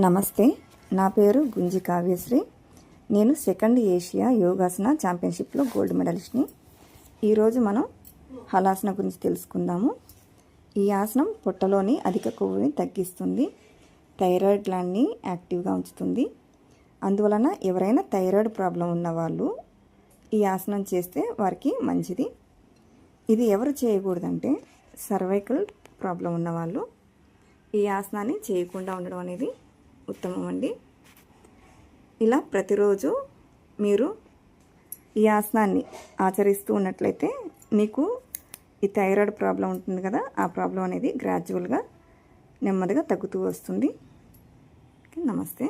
నమస్తే, నా పేరు గుంజి కావ్యశ్రీ. నేను సెకండ్ ఏషియా యోగాసన ఛాంపియన్షిప్లో గోల్డ్ మెడలిస్ట్ని. ఈరోజు మనం హలాసన గురించి తెలుసుకుందాము. ఈ ఆసనం పొట్టలోని అధిక కొవ్వుని తగ్గిస్తుంది, థైరాయిడ్ గ్లాండ్ని యాక్టివ్గా ఉంచుతుంది. అందువలన ఎవరైనా థైరాయిడ్ ప్రాబ్లం ఉన్నవాళ్ళు ఈ ఆసనం చేస్తే వారికి మంచిది. ఇది ఎవరు చేయకూడదంటే సర్వైకల్ ప్రాబ్లం ఉన్నవాళ్ళు ఈ ఆసనాన్ని చేయకుండా ఉండడం అనేది ఉత్తమం అండి. ఇలా ప్రతిరోజు మీరు ఈ ఆసనాన్ని ఆచరిస్తూ ఉన్నట్లయితే మీకు ఈ థైరాయిడ్ ప్రాబ్లం ఉంటుంది కదా, ఆ ప్రాబ్లం అనేది గ్రాడ్యువల్గా నెమ్మదిగా తగ్గుతూ వస్తుంది. నమస్తే.